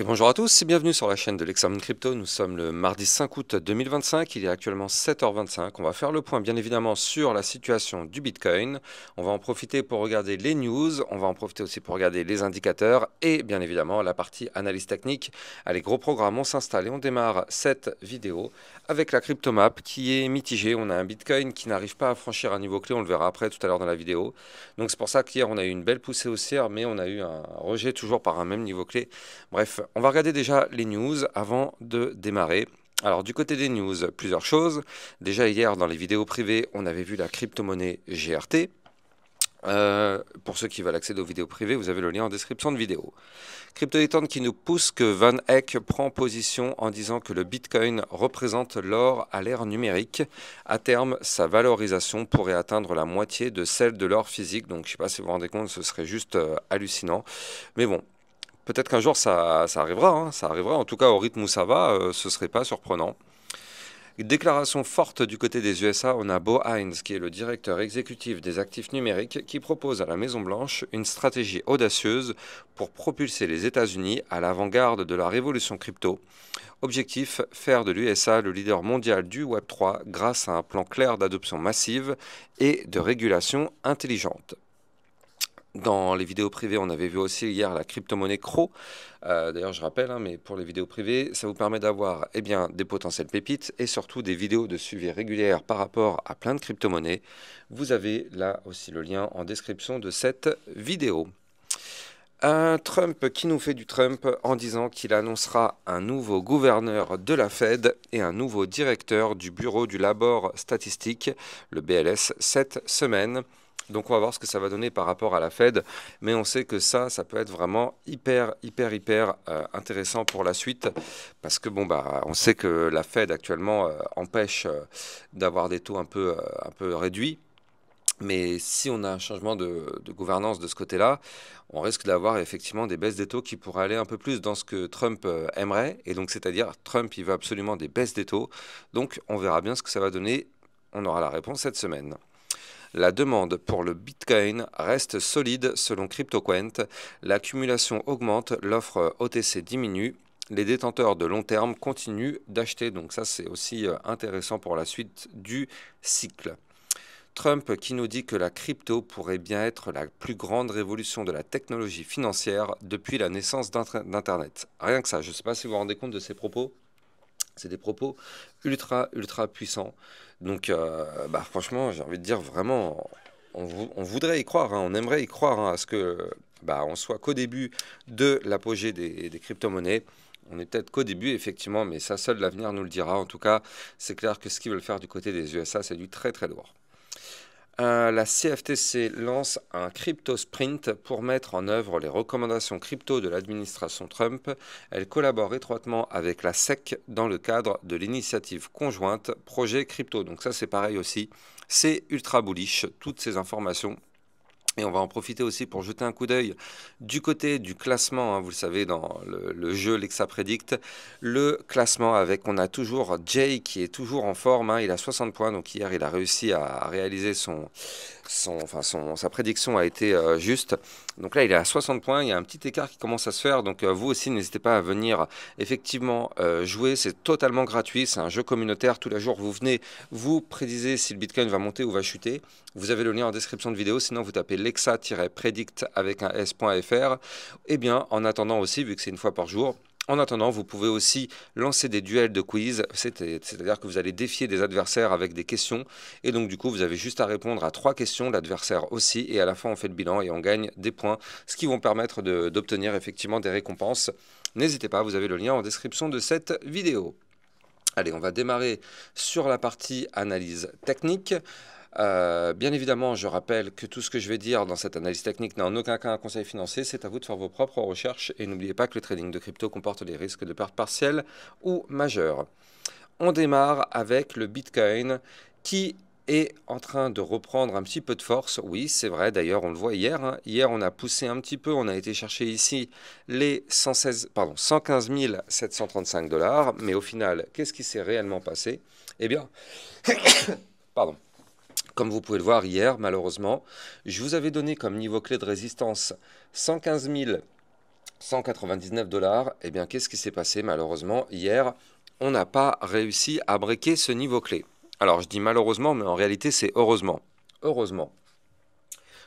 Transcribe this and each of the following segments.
Et bonjour à tous et bienvenue sur la chaîne de l'Examen Crypto. Nous sommes le mardi 5 août 2025, il est actuellement 7h25. On va faire le point bien évidemment sur la situation du Bitcoin. On va en profiter pour regarder les news, on va en profiter aussi pour regarder les indicateurs et bien évidemment la partie analyse technique. Allez, gros programme, on s'installe et on démarre cette vidéo avec la cryptomap qui est mitigée. On a un Bitcoin qui n'arrive pas à franchir un niveau clé, on le verra après tout à l'heure dans la vidéo. Donc c'est pour ça qu'hier on a eu une belle poussée haussière mais on a eu un rejet toujours par un même niveau clé. Bref, on va regarder déjà les news avant de démarrer. Alors du côté des news, plusieurs choses. Déjà hier dans les vidéos privées, on avait vu la crypto-monnaie GRT. Pour ceux qui veulent accéder aux vidéos privées, vous avez le lien en description de vidéo. CryptoEtern qui nous pousse que Van Eck prend position en disant que le Bitcoin représente l'or à l'ère numérique. À terme, sa valorisation pourrait atteindre la moitié de celle de l'or physique. Donc je ne sais pas si vous vous rendez compte, ce serait juste hallucinant. Mais bon, peut-être qu'un jour ça arrivera, hein, ça arrivera. En tout cas, au rythme où ça va, ce ne serait pas surprenant. Déclaration forte du côté des USA, on a Bo Hines, qui est le directeur exécutif des actifs numériques, qui propose à la Maison-Blanche une stratégie audacieuse pour propulser les États-Unis à l'avant-garde de la révolution crypto. Objectif, faire de l'USA le leader mondial du Web3 grâce à un plan clair d'adoption massive et de régulation intelligente. Dans les vidéos privées, on avait vu aussi hier la crypto-monnaie CRO. D'ailleurs, je rappelle, hein, mais pour les vidéos privées, ça vous permet d'avoir des potentielles pépites et surtout des vidéos de suivi régulières par rapport à plein de crypto-monnaies. Vous avez là aussi le lien en description de cette vidéo. Un Trump qui nous fait du Trump en disant qu'il annoncera un nouveau gouverneur de la Fed et un nouveau directeur du bureau du labor statistique, le BLS, cette semaine. Donc on va voir ce que ça va donner par rapport à la Fed, mais on sait que ça peut être vraiment hyper intéressant pour la suite, parce que on sait que la Fed actuellement empêche d'avoir des taux un peu réduits. Mais si on a un changement de gouvernance de ce côté-là, on risque d'avoir effectivement des baisses des taux qui pourraient aller un peu plus dans ce que Trump aimerait. Et donc, c'est-à-dire, Trump, il veut absolument des baisses des taux. Donc, on verra bien ce que ça va donner. On aura la réponse cette semaine. La demande pour le Bitcoin reste solide selon CryptoQuant. L'accumulation augmente, l'offre OTC diminue. Les détenteurs de long terme continuent d'acheter. Donc ça, c'est aussi intéressant pour la suite du cycle. Trump qui nous dit que la crypto pourrait bien être la plus grande révolution de la technologie financière depuis la naissance d'Internet. Rien que ça, je ne sais pas si vous vous rendez compte de ces propos. C'est des propos ultra puissants. Donc, franchement, j'ai envie de dire vraiment, on voudrait y croire, hein, on aimerait y croire hein, à ce que on soit qu'au début de l'apogée des crypto-monnaies. On est peut-être qu'au début, effectivement, mais ça, seul l'avenir nous le dira. En tout cas, c'est clair que ce qu'ils veulent faire du côté des USA, c'est du très lourd. La CFTC lance un crypto sprint pour mettre en œuvre les recommandations crypto de l'administration Trump. Elle collabore étroitement avec la SEC dans le cadre de l'initiative conjointe Projet Crypto. Donc ça c'est pareil aussi, c'est ultra bullish, toutes ces informations. Et on va en profiter aussi pour jeter un coup d'œil du côté du classement, hein, vous le savez, dans le jeu Lexa Predict, le classement avec, on a toujours Jay qui est toujours en forme, hein, il a 60 points, donc hier il a réussi à réaliser sa prédiction a été juste. Donc là il est à 60 points, il y a un petit écart qui commence à se faire, donc vous aussi n'hésitez pas à venir effectivement jouer, c'est totalement gratuit, c'est un jeu communautaire, tous les jours vous venez, vous prédisez si le Bitcoin va monter ou va chuter, vous avez le lien en description de vidéo, sinon vous tapez lexa-predict avec un s.fr. Et bien en attendant aussi, vu que c'est une fois par jour, en attendant, vous pouvez aussi lancer des duels de quiz, c'est-à-dire que vous allez défier des adversaires avec des questions, et donc du coup vous avez juste à répondre à 3 questions, l'adversaire aussi, et à la fin on fait le bilan et on gagne des points, ce qui vont permettre d'obtenir effectivement des récompenses. N'hésitez pas, vous avez le lien en description de cette vidéo. Allez, on va démarrer sur la partie analyse technique. Bien évidemment, je rappelle que tout ce que je vais dire dans cette analyse technique n'est en aucun cas un conseil financier, c'est à vous de faire vos propres recherches et n'oubliez pas que le trading de crypto comporte des risques de perte partielle ou majeure. On démarre avec le Bitcoin qui est en train de reprendre un petit peu de force. Oui, c'est vrai, d'ailleurs on le voit hier. Hein. Hier on a poussé un petit peu, on a été chercher ici les 115 735 $, mais au final, qu'est-ce qui s'est réellement passé? Eh bien, pardon. Comme vous pouvez le voir hier, malheureusement, je vous avais donné comme niveau clé de résistance 115 $199. Eh bien, qu'est-ce qui s'est passé malheureusement hier? On n'a pas réussi à breaker ce niveau clé. Alors, je dis malheureusement, mais en réalité, c'est heureusement. Heureusement.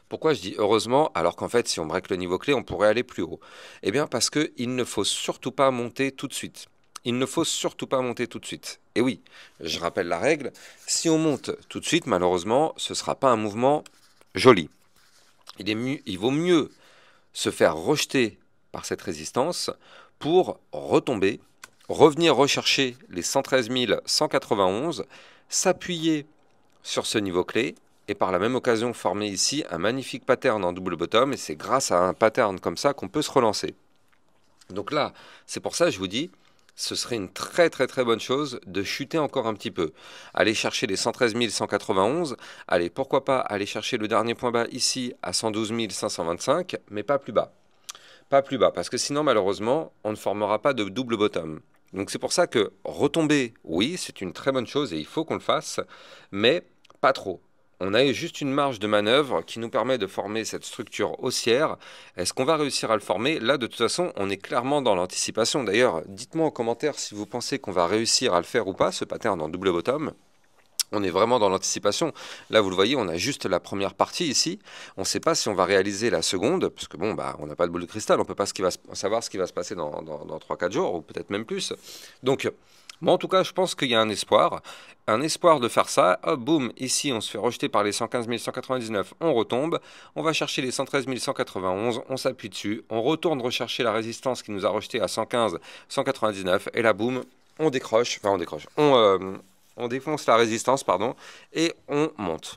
Pourquoi je dis heureusement alors qu'en fait, si on break le niveau clé, on pourrait aller plus haut? Eh bien, parce qu'il ne faut surtout pas monter tout de suite. Il ne faut surtout pas monter tout de suite. Et oui, je rappelle la règle, si on monte tout de suite, malheureusement, ce ne sera pas un mouvement joli. Il vaut mieux se faire rejeter par cette résistance pour retomber, revenir rechercher les 113 191, s'appuyer sur ce niveau clé et par la même occasion former ici un magnifique pattern en double bottom, et c'est grâce à un pattern comme ça qu'on peut se relancer. Donc là, c'est pour ça que je vous dis, ce serait une très bonne chose de chuter encore un petit peu. Aller chercher les 113 191, allez, pourquoi pas aller chercher le dernier point bas ici à 112 525, mais pas plus bas. Pas plus bas, parce que sinon malheureusement, on ne formera pas de double bottom. Donc c'est pour ça que retomber, oui, c'est une très bonne chose et il faut qu'on le fasse, mais pas trop. On a juste une marge de manœuvre qui nous permet de former cette structure haussière. Est-ce qu'on va réussir à le former? Là, de toute façon, on est clairement dans l'anticipation. D'ailleurs, dites-moi en commentaire si vous pensez qu'on va réussir à le faire ou pas, ce pattern en double bottom. On est vraiment dans l'anticipation. Là, vous le voyez, on a juste la première partie ici. On ne sait pas si on va réaliser la seconde, parce que bon, bah, on n'a pas de boule de cristal. On ne peut pas savoir ce qui va se passer dans 3-4 jours, ou peut-être même plus. Donc, moi, en tout cas, je pense qu'il y a un espoir. Un espoir de faire ça. Hop, boum, ici, on se fait rejeter par les 115 199. On retombe. On va chercher les 113 191. On s'appuie dessus. On retourne rechercher la résistance qui nous a rejeté à 115 199. Et là, boum, on décroche. Enfin, on décroche. On défonce la résistance, pardon, et on monte.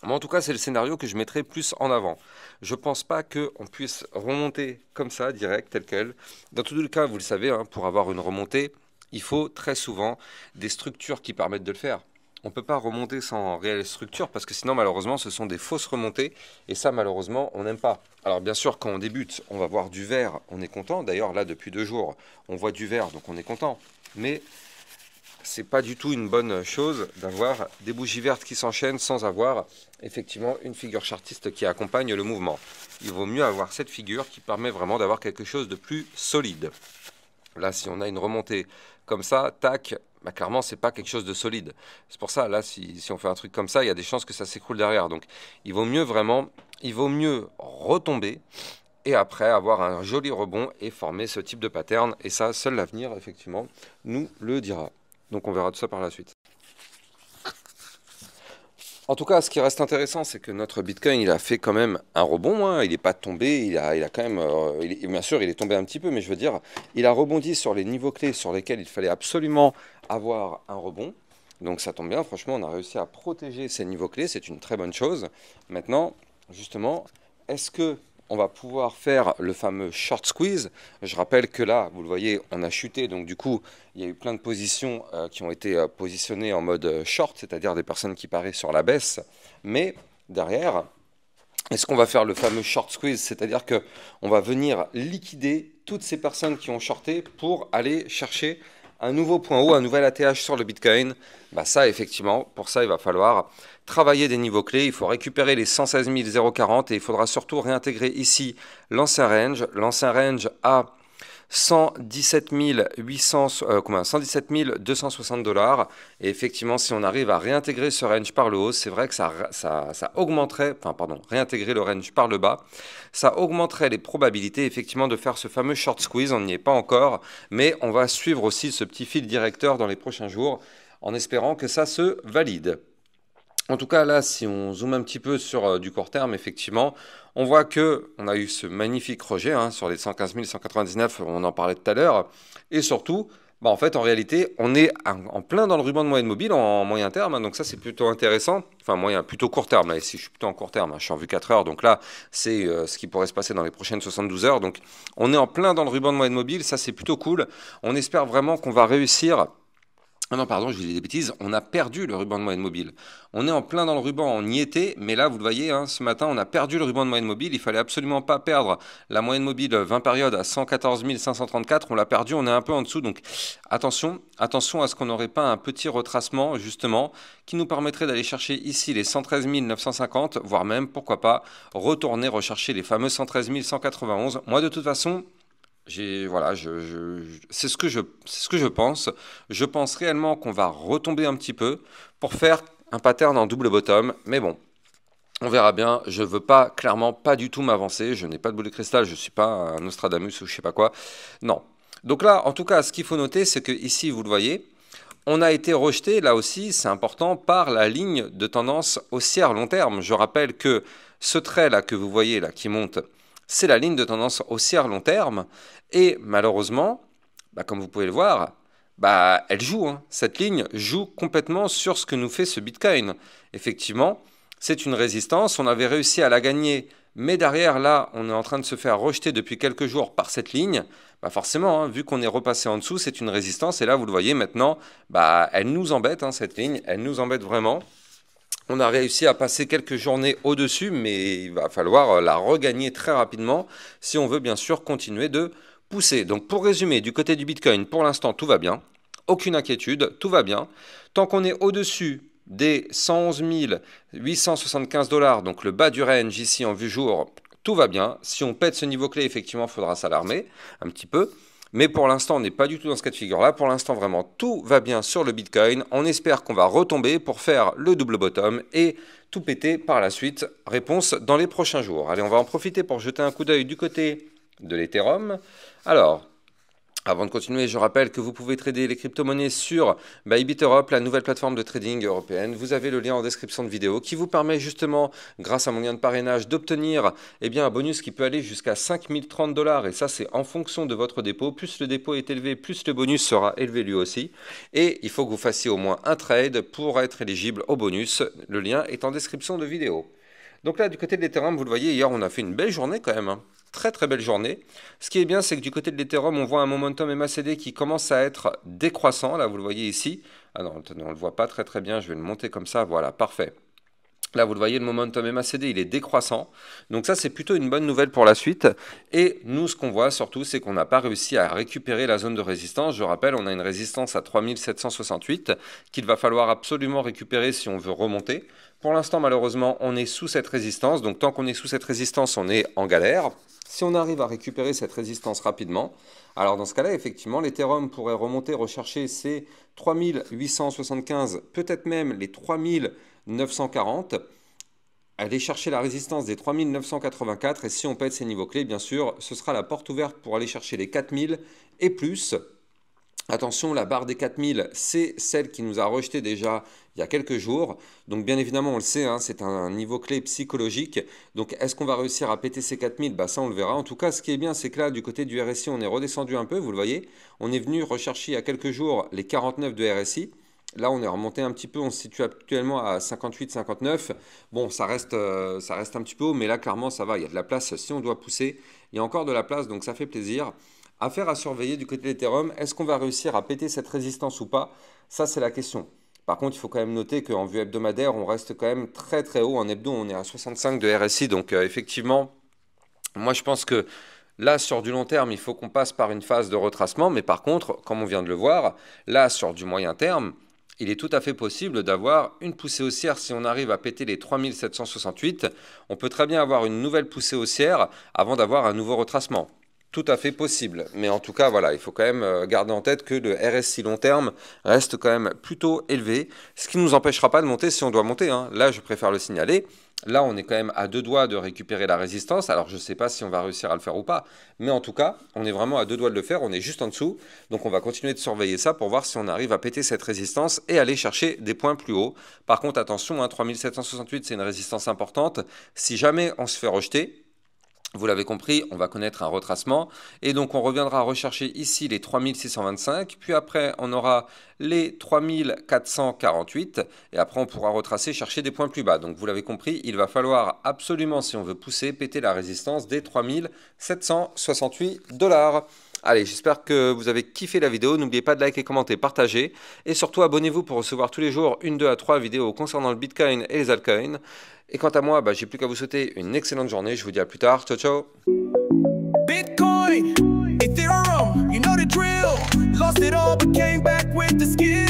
Mais en tout cas, c'est le scénario que je mettrai plus en avant. Je ne pense pas qu'on puisse remonter comme ça, direct, tel quel. Dans tous les cas, vous le savez, hein, pour avoir une remontée, il faut très souvent des structures qui permettent de le faire. On ne peut pas remonter sans réelle structure, parce que sinon, malheureusement, ce sont des fausses remontées. Et ça, malheureusement, on n'aime pas. Alors, bien sûr, quand on débute, on va voir du vert, on est content. D'ailleurs, là, depuis 2 jours, on voit du vert, donc on est content. Mais c'est pas du tout une bonne chose d'avoir des bougies vertes qui s'enchaînent sans avoir effectivement une figure chartiste qui accompagne le mouvement. Il vaut mieux avoir cette figure qui permet vraiment d'avoir quelque chose de plus solide. Là, si on a une remontée comme ça, tac, bah clairement, c'est pas quelque chose de solide. C'est pour ça, là, si on fait un truc comme ça, il y a des chances que ça s'écroule derrière. Donc, il vaut mieux retomber et après avoir un joli rebond et former ce type de pattern. Et ça, seul l'avenir, effectivement, nous le dira. Donc on verra tout ça par la suite. En tout cas, ce qui reste intéressant, c'est que notre Bitcoin, il a fait quand même un rebond. Hein. Il n'est pas tombé, il a quand même, bien sûr, il est tombé un petit peu, mais je veux dire, il a rebondi sur les niveaux clés sur lesquels il fallait absolument avoir un rebond. Donc ça tombe bien, franchement, on a réussi à protéger ces niveaux clés, c'est une très bonne chose. Maintenant, justement, est-ce que on va pouvoir faire le fameux short squeeze? Je rappelle que là, vous le voyez, on a chuté, donc du coup, il y a eu plein de positions qui ont été positionnées en mode short, c'est-à-dire des personnes qui parient sur la baisse. Mais derrière, est-ce qu'on va faire le fameux short squeeze? C'est-à-dire qu'on va venir liquider toutes ces personnes qui ont shorté pour aller chercher un nouveau point haut, un nouvel ATH sur le Bitcoin? Bah ça, effectivement, pour ça, il va falloir travailler des niveaux clés. Il faut récupérer les 116 040 et il faudra surtout réintégrer ici l'ancien range à 117 260 $. Et effectivement, si on arrive à réintégrer ce range par le haut, c'est vrai que ça augmenterait, réintégrer le range par le bas, ça augmenterait les probabilités effectivement de faire ce fameux short squeeze. On n'y est pas encore, mais on va suivre aussi ce petit fil directeur dans les prochains jours en espérant que ça se valide. En tout cas, là, si on zoome un petit peu sur du court terme, effectivement, on voit qu'on a eu ce magnifique rejet hein, sur les 115 199, on en parlait tout à l'heure. Et surtout, bah, en fait, en réalité, on est en plein dans le ruban de moyenne mobile en moyen terme. Hein, donc ça, c'est plutôt intéressant. Enfin, plutôt court terme. Là, ici, je suis plutôt en court terme. Hein, je suis en vue 4 heures. Donc là, c'est ce qui pourrait se passer dans les prochaines 72 heures. Donc, on est en plein dans le ruban de moyenne mobile. Ça, c'est plutôt cool. On espère vraiment qu'on va réussir Ah non, pardon, je dis des bêtises, on a perdu le ruban de moyenne mobile. On est en plein dans le ruban, on y était, mais là, vous le voyez, hein, ce matin, on a perdu le ruban de moyenne mobile. Il fallait absolument pas perdre la moyenne mobile 20 périodes à 114 534. On l'a perdu, on est un peu en dessous. Donc attention, attention à ce qu'on n'aurait pas un petit retracement, justement, qui nous permettrait d'aller chercher ici les 113 950, voire même, pourquoi pas, retourner rechercher les fameux 113 191. Moi, de toute façon, voilà, c'est ce que je pense. Je pense réellement qu'on va retomber un petit peu pour faire un pattern en double bottom. Mais bon, on verra bien. Je veux pas, clairement, pas du tout m'avancer. Je n'ai pas de boule de cristal. Je suis pas un Nostradamus ou je sais pas quoi. Non. Donc là, en tout cas, ce qu'il faut noter, c'est que ici, vous le voyez, on a été rejeté, là aussi, c'est important, par la ligne de tendance haussière long terme. Je rappelle que ce trait là que vous voyez là qui monte, c'est la ligne de tendance haussière long terme. Et malheureusement, comme vous pouvez le voir, elle joue, hein. Cette ligne joue complètement sur ce que nous fait ce Bitcoin. Effectivement, c'est une résistance. On avait réussi à la gagner, mais derrière, là, on est en train de se faire rejeter depuis quelques jours par cette ligne. Forcément, hein, vu qu'on est repassé en dessous, c'est une résistance. Et là, vous le voyez maintenant, elle nous embête, hein, cette ligne. Elle nous embête vraiment. On a réussi à passer quelques journées au-dessus, mais il va falloir la regagner très rapidement si on veut bien sûr continuer de pousser. Donc pour résumer, du côté du Bitcoin, pour l'instant tout va bien, aucune inquiétude, tout va bien. Tant qu'on est au-dessus des 111 875 $, donc le bas du range ici en vue jour, tout va bien. Si on pète ce niveau clé, effectivement, il faudra s'alarmer un petit peu. Mais pour l'instant, on n'est pas du tout dans ce cas de figure-là. Pour l'instant, vraiment, tout va bien sur le Bitcoin. On espère qu'on va retomber pour faire le double bottom et tout péter par la suite. Réponse dans les prochains jours. Allez, on va en profiter pour jeter un coup d'œil du côté de l'Ethereum. Alors, avant de continuer, je rappelle que vous pouvez trader les crypto-monnaies sur Bybit Europe, la nouvelle plateforme de trading européenne. Vous avez le lien en description de vidéo qui vous permet justement, grâce à mon lien de parrainage, d'obtenir un bonus qui peut aller jusqu'à 5030 $. Et ça, c'est en fonction de votre dépôt. Plus le dépôt est élevé, plus le bonus sera élevé lui aussi. Et il faut que vous fassiez au moins un trade pour être éligible au bonus. Le lien est en description de vidéo. Donc là, du côté de l'Ethereum, vous le voyez, hier, on a fait une belle journée quand même, hein. Très très belle journée. Ce qui est bien, c'est que du côté de l'Ethereum, on voit un momentum MACD qui commence à être décroissant. Là, vous le voyez ici. Ah non, on ne le voit pas très très bien. Je vais le monter comme ça. Voilà, parfait. Là, vous le voyez, le momentum MACD, il est décroissant. Donc ça, c'est plutôt une bonne nouvelle pour la suite. Et nous, ce qu'on voit surtout, c'est qu'on n'a pas réussi à récupérer la zone de résistance. Je rappelle, on a une résistance à 3768 qu'il va falloir absolument récupérer si on veut remonter. Pour l'instant, malheureusement, on est sous cette résistance. Donc tant qu'on est sous cette résistance, on est en galère. Si on arrive à récupérer cette résistance rapidement, alors dans ce cas-là, effectivement, l'Ethereum pourrait remonter, rechercher ces 3875, peut-être même les 3940, aller chercher la résistance des 3984, et si on pète ces niveaux clés, bien sûr, ce sera la porte ouverte pour aller chercher les 4000 et plus. Attention, la barre des 4000, c'est celle qui nous a rejeté déjà il y a quelques jours. Donc bien évidemment, on le sait, hein, c'est un niveau clé psychologique. Donc est-ce qu'on va réussir à péter ces 4000? Ça, on le verra. En tout cas, ce qui est bien, c'est que là, du côté du RSI, on est redescendu un peu, vous le voyez. On est venu rechercher il y a quelques jours les 49 de RSI. Là, on est remonté un petit peu, on se situe actuellement à 58, 59. Bon, ça reste un petit peu haut, mais là, clairement, ça va. Il y a de la place si on doit pousser. Il y a encore de la place, donc ça fait plaisir. Affaire à surveiller du côté de l'Ethereum, est-ce qu'on va réussir à péter cette résistance ou pas? Ça, c'est la question. Par contre, il faut quand même noter qu'en vue hebdomadaire, on reste quand même très très haut. En hebdo, on est à 65 de RSI. Donc effectivement, moi je pense que là, sur du long terme, il faut qu'on passe par une phase de retracement. Mais par contre, comme on vient de le voir, là, sur du moyen terme, il est tout à fait possible d'avoir une poussée haussière si on arrive à péter les 3768. On peut très bien avoir une nouvelle poussée haussière avant d'avoir un nouveau retracement. Tout à fait possible. Mais en tout cas, voilà, il faut quand même garder en tête que le RSI long terme reste quand même plutôt élevé, ce qui ne nous empêchera pas de monter si on doit monter, hein. Là, je préfère le signaler. Là, on est quand même à deux doigts de récupérer la résistance. Alors, je ne sais pas si on va réussir à le faire ou pas. Mais en tout cas, on est vraiment à deux doigts de le faire. On est juste en dessous. Donc, on va continuer de surveiller ça pour voir si on arrive à péter cette résistance et aller chercher des points plus hauts. Par contre, attention, hein, 3768, c'est une résistance importante. Si jamais on se fait rejeter, vous l'avez compris, on va connaître un retracement et donc on reviendra rechercher ici les 3625, puis après on aura les 3448 et après on pourra retracer, chercher des points plus bas. Donc vous l'avez compris, il va falloir absolument, si on veut pousser, péter la résistance des 3768 $. Allez, j'espère que vous avez kiffé la vidéo. N'oubliez pas de liker, commenter, partager. Et surtout, abonnez-vous pour recevoir tous les jours une, deux à trois vidéos concernant le Bitcoin et les altcoins. Et quant à moi, j'ai plus qu'à vous souhaiter une excellente journée. Je vous dis à plus tard. Ciao, ciao. Bitcoin, Ethereum, you know the drill. Lost it all but came back with the skill.